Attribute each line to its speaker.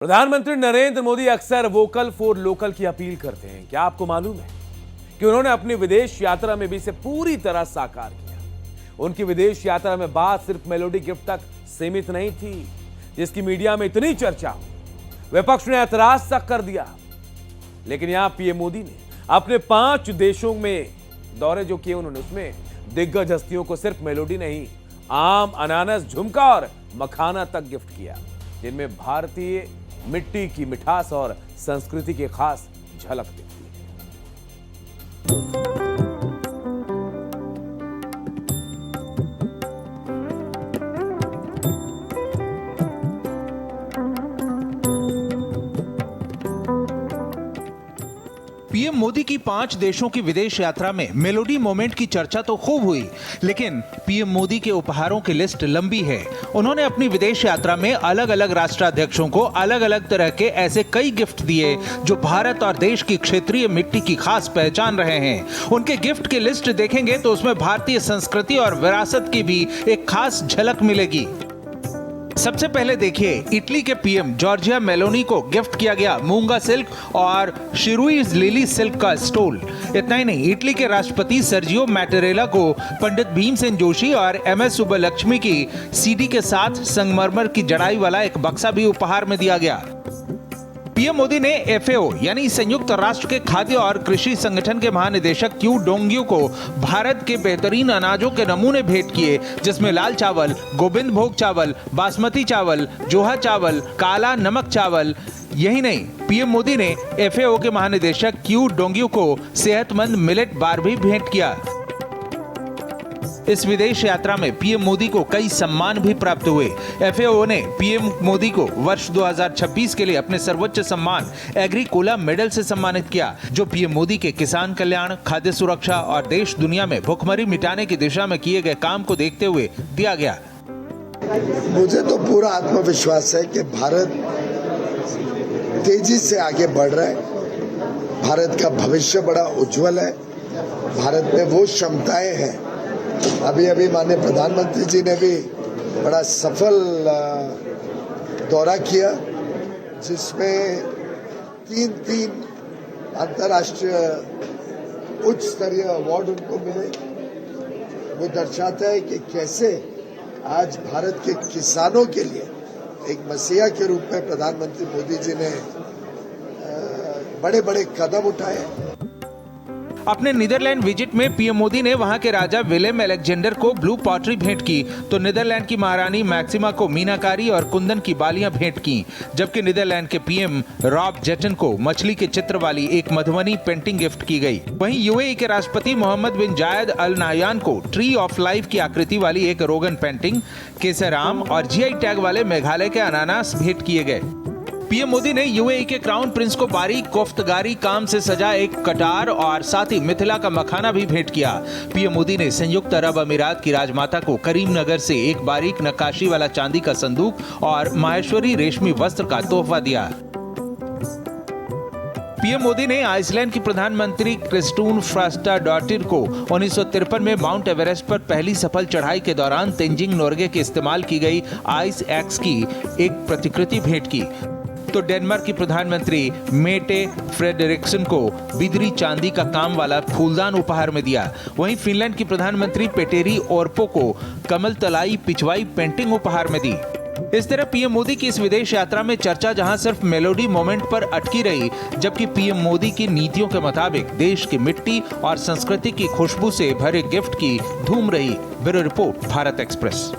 Speaker 1: प्रधानमंत्री नरेंद्र मोदी अक्सर vocal for local की अपील करते हैं। क्या आपको मालूम है कि उन्होंने अपनी विदेश यात्रा में भी इसे पूरी तरह साकार किया। उनकी विदेश यात्रा में बात सिर्फ मेलोडी गिफ्ट तक सीमित नहीं थी, जिसकी मीडिया में इतनी चर्चा हुई, विपक्ष ने ऐतराज तक कर दिया। लेकिन यहां पीएम मोदी ने अपने 5 देशों में दौरे जो किए, उन्होंने उसमें दिग्गज हस्तियों को सिर्फ मेलोडी नहीं, आम, अनानस, झुमका और मखाना तक गिफ्ट किया, जिनमें भारतीय मिट्टी की मिठास और संस्कृति की खास झलक दिखती है।
Speaker 2: पीएम मोदी की 5 देशों की विदेश यात्रा में मेलोडी मोमेंट की चर्चा तो खूब हुई, लेकिन पीएम मोदी के उपहारों की लिस्ट लंबी है। उन्होंने अपनी विदेश यात्रा में अलग अलग राष्ट्राध्यक्षों को अलग अलग तरह के ऐसे कई गिफ्ट दिए जो भारत और देश की क्षेत्रीय मिट्टी की खास पहचान रहे हैं। उनके गिफ्ट की लिस्ट देखेंगे तो उसमें भारतीय संस्कृति और विरासत की भी एक खास झलक मिलेगी। सबसे पहले देखिए, इटली के पीएम जॉर्जिया मेलोनी को गिफ्ट किया गया मूंगा सिल्क और शिरुई लिली सिल्क का स्टोल। इतना ही नहीं, इटली के राष्ट्रपति सर्जियो मैटेरेला को पंडित भीमसेन जोशी और एमएस सुब्बलक्ष्मी की सीडी के साथ संगमरमर की जड़ाई वाला एक बक्सा भी उपहार में दिया गया। पीएम मोदी ने एफएओ यानी संयुक्त राष्ट्र के खाद्य और कृषि संगठन के महानिदेशक क्यू डोंग्यू को भारत के बेहतरीन अनाजों के नमूने भेंट किए, जिसमें लाल चावल, गोविंद भोग चावल, बासमती चावल, जोहा चावल, काला नमक चावल। यही नहीं, पीएम मोदी ने एफएओ के महानिदेशक क्यू डोंग्यू को सेहतमंद मिलेट बार भी भेंट किया। इस विदेश यात्रा में पीएम मोदी को कई सम्मान भी प्राप्त हुए। एफएओ ने पीएम मोदी को वर्ष 2026 के लिए अपने सर्वोच्च सम्मान एग्रीकोला मेडल से सम्मानित किया, जो पीएम मोदी के किसान कल्याण, खाद्य सुरक्षा और देश दुनिया में भुखमरी मिटाने की दिशा में किए गए काम को देखते हुए दिया गया।
Speaker 3: मुझे तो पूरा आत्मविश्वास है कि भारत तेजी से आगे बढ़ रहा है। भारत का भविष्य बड़ा उज्जवल है। भारत में वो क्षमताएं हैं। अभी माननीय प्रधानमंत्री जी ने भी बड़ा सफल दौरा किया, जिसमें 3 अंतर्राष्ट्रीय उच्च स्तरीय अवार्ड उनको मिले। वो दर्शाता है कि कैसे आज भारत के किसानों के लिए एक मसीहा के रूप में प्रधानमंत्री मोदी जी ने बड़े बड़े कदम उठाए।
Speaker 2: अपने नीदरलैंड विजिट में पीएम मोदी ने वहां के राजा विलेम अलेक्जेंडर को ब्लू पॉटरी भेंट की, तो नीदरलैंड की महारानी मैक्सिमा को मीनाकारी और कुंदन की बालियां भेंट की, जबकि नीदरलैंड के पीएम रॉब जेटन को मछली के चित्र वाली एक मधुबनी पेंटिंग गिफ्ट की गई। वहीं यूएई के राष्ट्रपति मोहम्मद बिन जायद अल नाहयान को ट्री ऑफ लाइफ की आकृति वाली एक रोगन पेंटिंग, केसर आम और जीआई टैग वाले मेघालय के अनानास भेंट किए गए। पीएम मोदी ने यूएई के क्राउन प्रिंस को बारीक कोफ्तगारी काम से सजा एक कटार और साथ ही मिथिला का मखाना भी भेंट किया। पीएम मोदी ने संयुक्त अरब अमीरात की राजमाता को करीमनगर से एक बारीक नक्काशी वाला चांदी का संदूक और माहेश्वरी रेशमी वस्त्र का तोहफा दिया। पीएम मोदी ने आइसलैंड की प्रधानमंत्री क्रिस्टून फ्रास्टाडोटिर को 1953 में माउंट एवरेस्ट पर पहली सफल चढ़ाई के दौरान तेंजिंग नोर्गे के इस्तेमाल की गई आइस एक्स की एक प्रतिकृति भेंट की। तो डेनमार्क की प्रधानमंत्री मेटे फ्रेडरिक्सन को बिदरी चांदी का काम वाला फूलदान उपहार में दिया। वहीं फिनलैंड की प्रधानमंत्री पेटेरी ओर्पो को कमल तलाई पिछवाई पेंटिंग उपहार में दी। इस तरह पीएम मोदी की इस विदेश यात्रा में चर्चा जहां सिर्फ मेलोडी मोमेंट पर अटकी रही, जबकि पीएम मोदी की नीतियों के मुताबिक देश की मिट्टी और संस्कृति की खुशबू से भरे गिफ्ट की धूम रही। Bureau report, Bharat express.